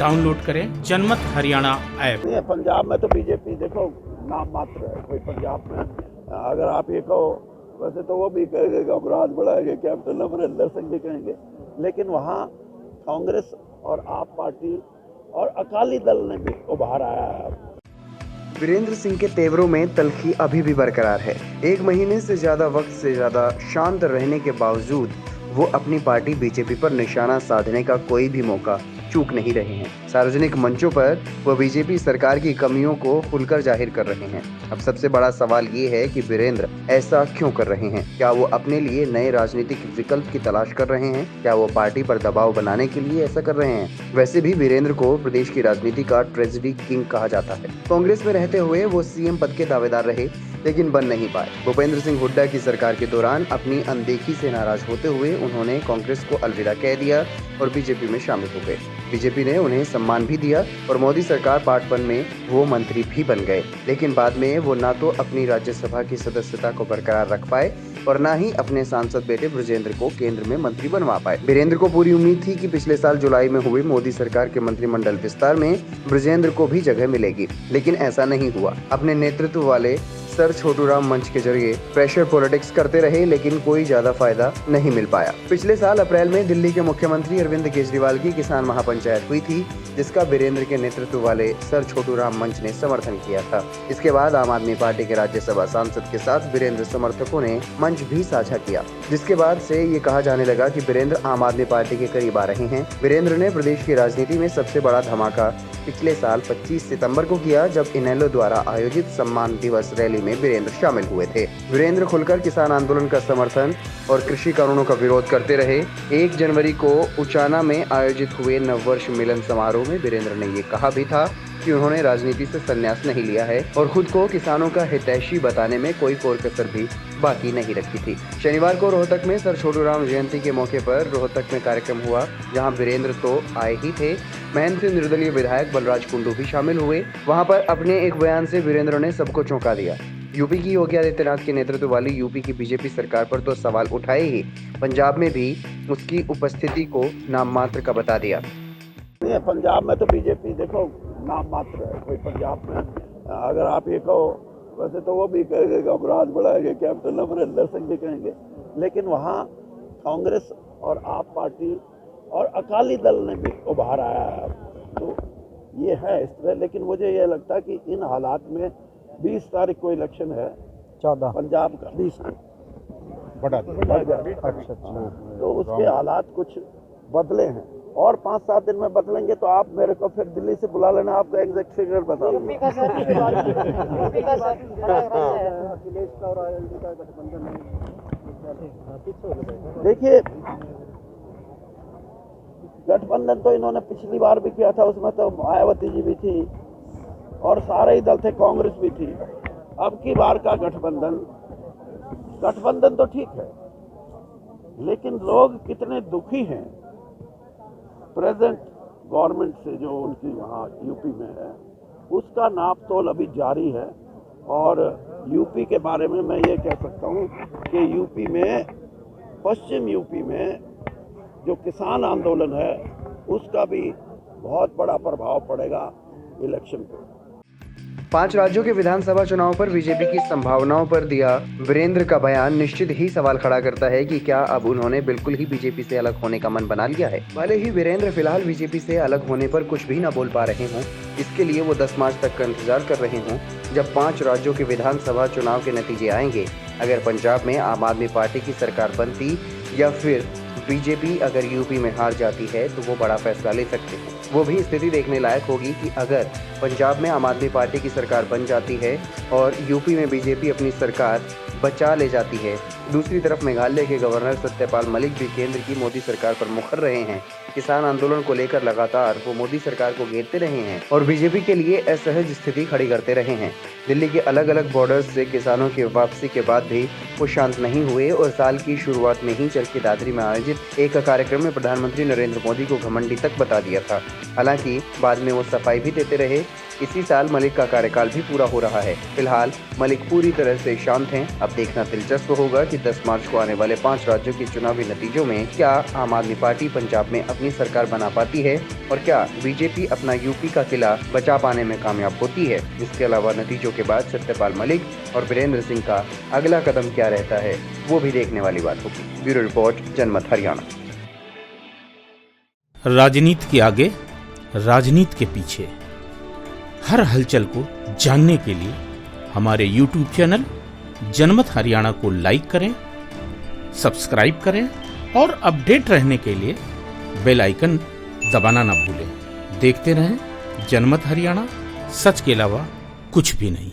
Download करें जनमत Haryana app. Punjab में तो बीजेपी देखो नाम मात्र है। कोई पंजाब में अगर आप ये कहो, वैसे तो वो भी कहेंगे कि अपराध बढ़ाएंगे, कैप्टन अमरिंदर सिंह भी कहेंगे, लेकिन वहाँ कांग्रेस और आप पार्टी और अकाली दल ने भी उभार आया है। वीरेंद्र सिंह के तेवरों में तल्खी अभी भी बरकरार है। एक महीने से ज्यादा वक्त से ज्यादा शांत रहने के बावजूद वो अपनी पार्टी बीजेपी पर निशाना साधने का कोई भी मौका चूक नहीं रहे हैं। सार्वजनिक मंचों पर वो बीजेपी सरकार की कमियों को खुलकर जाहिर कर रहे हैं। अब सबसे बड़ा सवाल ये है कि वीरेंद्र ऐसा क्यों कर रहे हैं? क्या वो अपने लिए नए राजनीतिक विकल्प की तलाश कर रहे हैं? क्या वो पार्टी पर दबाव बनाने के लिए ऐसा कर रहे हैं? वैसे भी वीरेंद्र को प्रदेश की राजनीति का ट्रेजेडी किंग कहा जाता है। कांग्रेस में रहते हुए वो सीएम पद के दावेदार रहे, लेकिन बन नहीं पाए। भूपेंद्र सिंह हुड्डा की सरकार के दौरान अपनी अनदेखी से नाराज होते हुए उन्होंने कांग्रेस को अलविदा कह दिया और बीजेपी में शामिल हो गए। बीजेपी ने उन्हें सम्मान भी दिया और मोदी सरकार पार्ट 1 में वो मंत्री भी बन गए, लेकिन बाद में वो ना तो अपनी राज्यसभा की सदस्यता को बरकरार रख पाए और ना ही अपने सांसद बेटे ब्रजेंद्र को केंद्र में मंत्री बनवा पाए। वीरेंद्र को पूरी उम्मीद थी कि पिछले साल जुलाई में हुए मोदी सरकार के मंत्रिमंडल विस्तार में ब्रजेंद्र को भी जगह मिलेगी, लेकिन ऐसा नहीं हुआ। अपने नेतृत्व वाले सर छोटूराम मंच के जरिए प्रेशर पॉलिटिक्स करते रहे, लेकिन कोई ज्यादा फायदा नहीं मिल पाया। पिछले साल अप्रैल में दिल्ली के मुख्यमंत्री अरविंद केजरीवाल की किसान महापंचायत हुई थी, जिसका वीरेंद्र के नेतृत्व वाले सर छोटूराम मंच ने समर्थन किया था। इसके बाद आम आदमी पार्टी के राज्यसभा सांसद के साथ वीरेंद्र समर्थकों ने मंच भी साझा किया, जिसके बाद से ये कहा जाने लगा कि वीरेंद्र आम आदमी पार्टी के करीब आ रहे हैं। वीरेंद्र ने प्रदेश की राजनीति में सबसे बड़ा धमाका पिछले साल 25 सितंबर को किया, जब इनेलो द्वारा आयोजित सम्मान दिवस रैली में वीरेंद्र शामिल हुए थे। वीरेंद्र खुलकर किसान आंदोलन का समर्थन और कृषि कानूनों का विरोध करते रहे। 1 जनवरी को उचाना में आयोजित हुए नववर्ष मिलन समारोह में वीरेंद्र ने ये कहा भी था कि उन्होंने राजनीति से संन्यास नहीं लिया है और खुद को किसानों का हितैषी बताने में कोई कोर कसर भी बाकी नहीं रखी थी। शनिवार को रोहतक में सर छोटूराम जयंती के मौके पर रोहतक में कार्यक्रम हुआ, जहां वीरेंद्र तो आए ही थे, महन से निर्दलीय विधायक बलराज कुंडू भी शामिल हुए। वहां पर अपने एक बयान से वीरेंद्र ने सबको चौंका दिया। यूपी की योगी आदित्यनाथ के नेतृत्व वाली यूपी की बीजेपी सरकार पर तो सवाल उठाए ही, पंजाब में भी उसकी उपस्थिति को नाम मात्र का बता दिया। पंजाब में तो बीजेपी देखो नाम मात्र है। कोई पंजाब में अगर आप ये कहो, वैसे तो वो भी कहेंगे कि अपराध बढ़ाएंगे, कैप्टन अमरिंदर सिंह भी कहेंगे, लेकिन वहाँ कांग्रेस और आप पार्टी और अकाली दल ने भी उभार आया है। तो ये है इस तरह, लेकिन मुझे ये लगता है कि इन हालात में 20 तारीख को इलेक्शन है, 14 पंजाब का 20 को बढ़ा तो उसके हालात कुछ बदले हैं और 5-7 दिन में बदलेंगे। तो आप मेरे को फिर दिल्ली से बुला लेना, आपको एग्जैक्ट फिगर बता दूंगा। देखिए, गठबंधन तो इन्होंने पिछली बार भी किया था, उसमें तो मायावती जी भी थी और सारे ही दल थे, कांग्रेस भी थी। अब की बार का गठबंधन तो ठीक है, लेकिन लोग कितने दुखी हैं प्रेजेंट गवर्नमेंट से जो उनकी वहाँ यूपी में है, उसका नाप तोल अभी जारी है। और यूपी के बारे में मैं ये कह सकता हूँ कि यूपी में, पश्चिम यूपी में जो किसान आंदोलन है, उसका भी बहुत बड़ा प्रभाव पड़ेगा इलेक्शन पे। 5 राज्यों के विधानसभा चुनाव पर बीजेपी की संभावनाओं पर दिया वीरेंद्र का बयान निश्चित ही सवाल खड़ा करता है कि क्या अब उन्होंने बिल्कुल ही बीजेपी से अलग होने का मन बना लिया है। भले ही वीरेंद्र फिलहाल बीजेपी से अलग होने पर कुछ भी न बोल पा रहे हों, इसके लिए वो 10 मार्च तक का इंतजार कर रहे हों, जब 5 राज्यों के विधानसभा चुनाव के नतीजे आएंगे। अगर पंजाब में आम आदमी पार्टी की सरकार बनती या फिर बीजेपी अगर यूपी में हार जाती है, तो वो बड़ा फैसला ले सकते हैं। वो भी स्थिति देखने लायक होगी कि अगर पंजाब में आम आदमी पार्टी की सरकार बन जाती है और यूपी में बीजेपी अपनी सरकार बचा ले जाती है। दूसरी तरफ मेघालय के गवर्नर सत्यपाल मलिक भी केंद्र की मोदी सरकार पर मुखर रहे हैं। किसान आंदोलन को लेकर लगातार वो मोदी सरकार को घेरते रहे हैं और बीजेपी के लिए असहज स्थिति खड़ी करते रहे हैं। दिल्ली के अलग अलग बॉर्डर्स से किसानों की वापसी के बाद भी वो शांत नहीं हुए और साल की शुरुआत में ही चरखी दादरी में आयोजित एक कार्यक्रम में प्रधानमंत्री नरेंद्र मोदी को घमंडी तक बता दिया था। हालांकि बाद में वो सफाई भी देते रहे इसी साल मलिक का कार्यकाल भी पूरा हो रहा है। फिलहाल मलिक पूरी तरह से शांत हैं। अब देखना दिलचस्प होगा कि 10 मार्च को आने वाले 5 राज्यों के चुनावी नतीजों में क्या आम आदमी पार्टी पंजाब में अपनी सरकार बना पाती है और क्या बीजेपी अपना यूपी का किला बचा पाने में कामयाब होती है। इसके अलावा नतीजों के बाद सत्यपाल मलिक और वीरेंद्र सिंह का अगला कदम क्या रहता है, वो भी देखने वाली बात होगी। ब्यूरो रिपोर्ट, जनमत हरियाणा। राजनीति के आगे, राजनीति के पीछे, हर हलचल को जानने के लिए हमारे YouTube चैनल जनमत हरियाणा को लाइक करें, सब्सक्राइब करें और अपडेट रहने के लिए बेल आइकन दबाना ना भूलें। देखते रहें जनमत हरियाणा, सच के अलावा कुछ भी नहीं।